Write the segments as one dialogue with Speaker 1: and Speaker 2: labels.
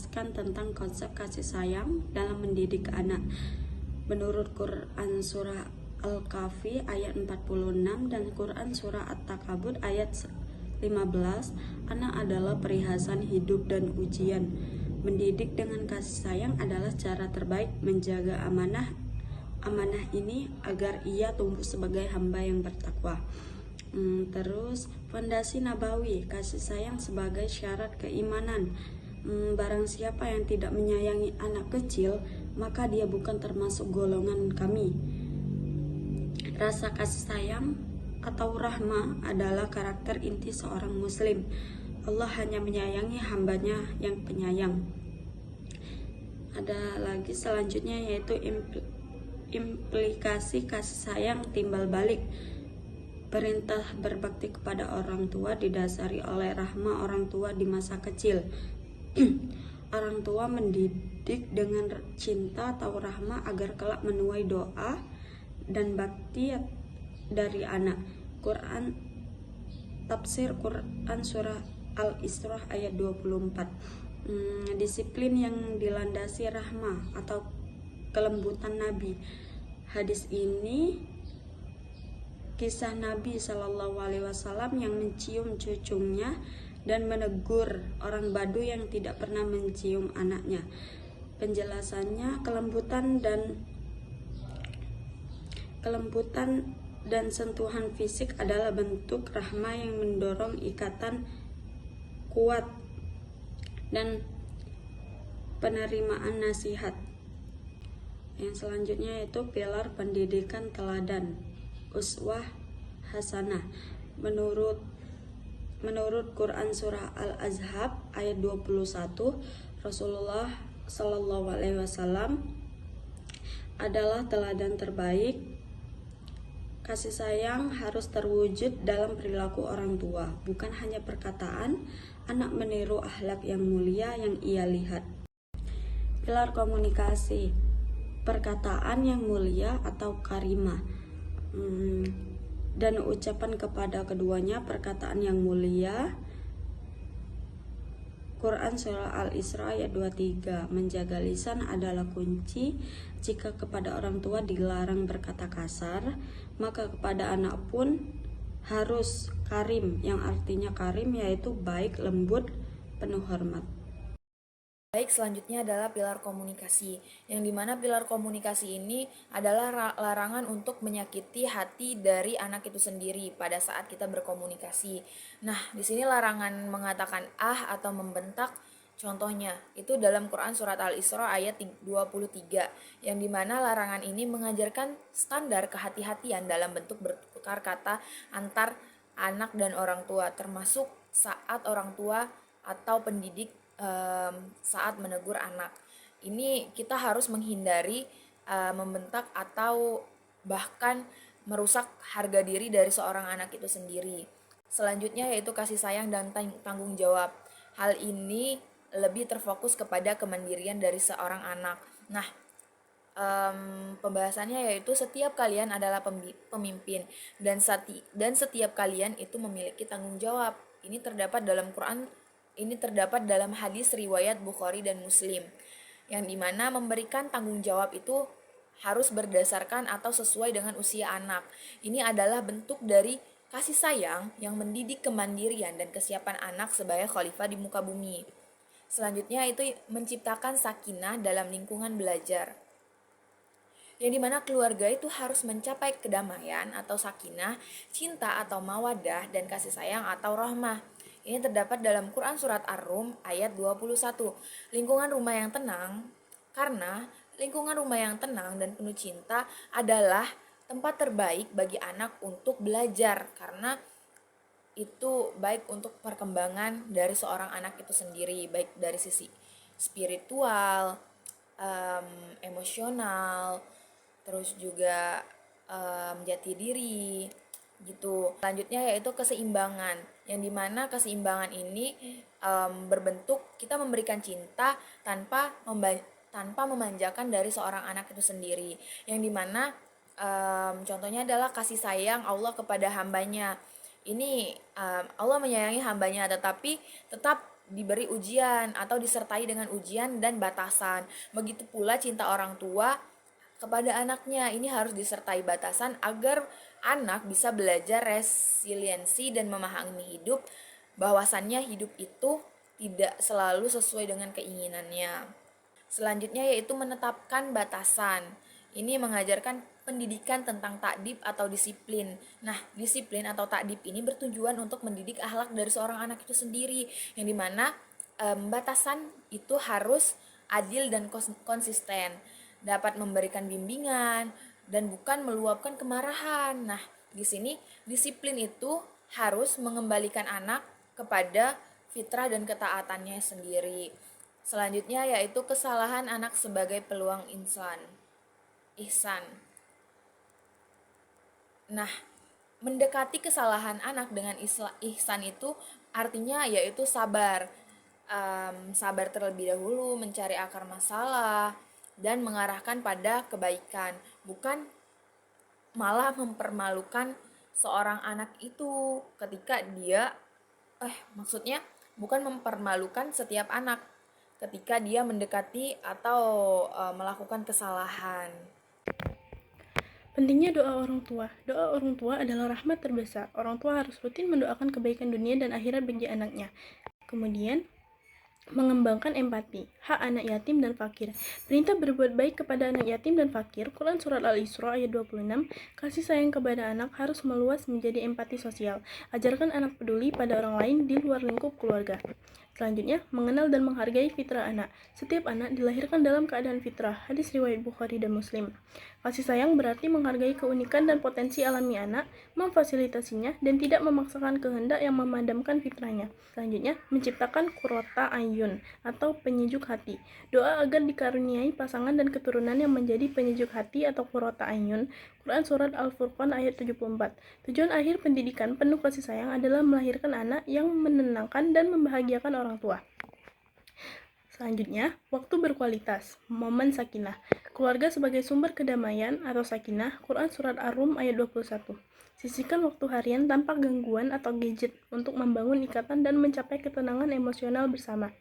Speaker 1: menjelaskan tentang konsep kasih sayang dalam mendidik anak. Menurut Quran Surah Al-Kahfi ayat 46 dan Quran Surah At-Takabur ayat 15, anak adalah perhiasan hidup dan ujian. Mendidik dengan kasih sayang adalah cara terbaik menjaga amanah ini agar ia tumbuh sebagai hamba yang bertakwa. Terus fondasi nabawi, kasih sayang sebagai syarat keimanan. Barang siapa yang tidak menyayangi anak kecil, maka dia bukan termasuk golongan kami. Rasa kasih sayang atau rahmah adalah karakter inti seorang muslim. Allah hanya menyayangi hambanya yang penyayang. Ada lagi selanjutnya yaitu implikasi kasih sayang timbal balik. Perintah berbakti kepada orang tua didasari oleh rahmah orang tua di masa kecil. Orang tua mendidik dengan cinta atau rahmah agar kelak menuai doa dan bakti dari anak. Quran Tafsir Quran Surah Al-Isra ayat 24. Disiplin yang dilandasi rahmah atau kelembutan Nabi. Hadis ini kisah Nabi Shallallahu Alaihi Wasallam yang mencium cucunya dan menegur orang Badu yang tidak pernah mencium anaknya. Penjelasannya, kelembutan dan sentuhan fisik adalah bentuk rahmah yang mendorong ikatan kuat dan penerimaan nasihat. Yang selanjutnya yaitu pilar pendidikan teladan, uswah hasanah. Menurut Quran Surah Al-Ahzab ayat 21, Rasulullah Shallallahu Alaihi Wasallam adalah teladan terbaik. Kasih sayang harus terwujud dalam perilaku orang tua, bukan hanya perkataan. Anak meniru akhlak yang mulia yang ia lihat. Pilar komunikasi, perkataan yang mulia atau karimah, dan ucapan kepada keduanya perkataan yang mulia. Quran Surah Al-Isra ayat 23, menjaga lisan adalah kunci. Jika kepada orang tua dilarang berkata kasar, maka kepada anak pun harus karim, yang artinya karim yaitu baik, lembut, penuh hormat.
Speaker 2: Baik, selanjutnya adalah pilar komunikasi, yang dimana pilar komunikasi ini adalah larangan untuk menyakiti hati dari anak itu sendiri pada saat kita berkomunikasi. Nah, di sini larangan mengatakan atau membentak. Contohnya, itu dalam Quran Surat Al-Isra ayat 23, yang dimana larangan ini mengajarkan standar kehati-hatian dalam bentuk bertukar kata antar anak dan orang tua, termasuk saat orang tua atau pendidik saat menegur anak. Ini kita harus menghindari membentak atau bahkan merusak harga diri dari seorang anak itu sendiri. Selanjutnya yaitu kasih sayang dan tanggung jawab. Hal ini lebih terfokus kepada kemandirian dari seorang anak. Nah, pembahasannya yaitu setiap kalian adalah pemimpin dan setiap kalian itu memiliki tanggung jawab. Ini terdapat dalam hadis riwayat Bukhari dan Muslim, yang dimana memberikan tanggung jawab itu harus berdasarkan atau sesuai dengan usia anak. Ini adalah bentuk dari kasih sayang yang mendidik kemandirian dan kesiapan anak sebagai khalifah di muka bumi. Selanjutnya itu menciptakan sakinah dalam lingkungan belajar, yang dimana keluarga itu harus mencapai kedamaian atau sakinah, cinta atau mawadah, dan kasih sayang atau rahmah. Ini terdapat dalam Quran Surat Ar-Rum ayat 21. Lingkungan rumah yang tenang, karena lingkungan rumah yang tenang dan penuh cinta adalah tempat terbaik bagi anak untuk belajar, karena itu baik untuk perkembangan dari seorang anak itu sendiri, baik dari sisi spiritual, emosional, terus juga jati diri gitu. Selanjutnya yaitu keseimbangan, yang dimana keseimbangan ini berbentuk kita memberikan cinta tanpa memanjakan dari seorang anak itu sendiri, yang dimana contohnya adalah kasih sayang Allah kepada hambanya. Ini Allah menyayangi hambanya, tetapi tetap diberi ujian atau disertai dengan ujian dan batasan. Begitu pula cinta orang tua kepada anaknya, ini harus disertai batasan agar anak bisa belajar resiliensi dan memahami hidup, bahwasannya hidup itu tidak selalu sesuai dengan keinginannya. Selanjutnya yaitu menetapkan batasan. Ini mengajarkan pendidikan tentang takdib atau disiplin. Nah, disiplin atau takdib ini bertujuan untuk mendidik akhlak dari seorang anak itu sendiri, yang dimana batasan itu harus adil dan konsisten, dapat memberikan bimbingan dan bukan meluapkan kemarahan. Nah, di sini disiplin itu harus mengembalikan anak kepada fitrah dan ketaatannya sendiri. Selanjutnya yaitu kesalahan anak sebagai peluang ihsan. Nah, mendekati kesalahan anak dengan ihsan itu artinya yaitu sabar. Sabar terlebih dahulu, mencari akar masalah, dan mengarahkan pada kebaikan. Bukan malah mempermalukan seorang anak itu ketika dia, maksudnya bukan mempermalukan setiap anak ketika dia mendekati atau melakukan kesalahan.
Speaker 3: Pentingnya doa orang tua. Doa orang tua adalah rahmat terbesar. Orang tua harus rutin mendoakan kebaikan dunia dan akhirat bagi anaknya. Kemudian, mengembangkan empati, hak anak yatim dan fakir. Perintah berbuat baik kepada anak yatim dan fakir, Quran Surat Al-Isra ayat 26, kasih sayang kepada anak harus meluas menjadi empati sosial. Ajarkan anak peduli pada orang lain di luar lingkup keluarga. Selanjutnya, mengenal dan menghargai fitrah anak. Setiap anak dilahirkan dalam keadaan fitrah. Hadis riwayat Bukhari dan Muslim. Kasih sayang berarti menghargai keunikan dan potensi alami anak, memfasilitasinya, dan tidak memaksakan kehendak yang memadamkan fitrahnya. Selanjutnya, menciptakan qurrata ayun atau penyejuk hati. Doa agar dikaruniai pasangan dan keturunan yang menjadi penyejuk hati atau qurrata ayun. Quran Surat Al-Furqan ayat 74. Tujuan akhir pendidikan penuh kasih sayang adalah melahirkan anak yang menenangkan dan membahagiakan orang tua. Selanjutnya, waktu berkualitas, momen sakinah. Keluarga sebagai sumber kedamaian atau sakinah, Quran Surat Ar-Rum ayat 21. Sisihkan waktu harian tanpa gangguan atau gadget untuk membangun ikatan dan mencapai ketenangan emosional bersama.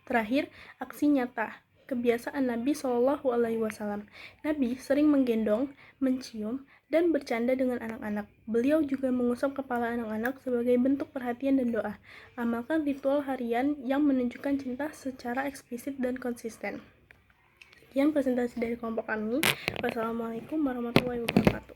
Speaker 3: Terakhir, aksi nyata. Kebiasaan Nabi Shallallahu Alaihi Wasallam. Nabi sering menggendong, mencium, dan bercanda dengan anak-anak. Beliau juga mengusap kepala anak-anak sebagai bentuk perhatian dan doa. Amalkan ritual harian yang menunjukkan cinta secara eksplisit dan konsisten. Sekian presentasi dari kelompok kami. Wassalamualaikum warahmatullahi wabarakatuh.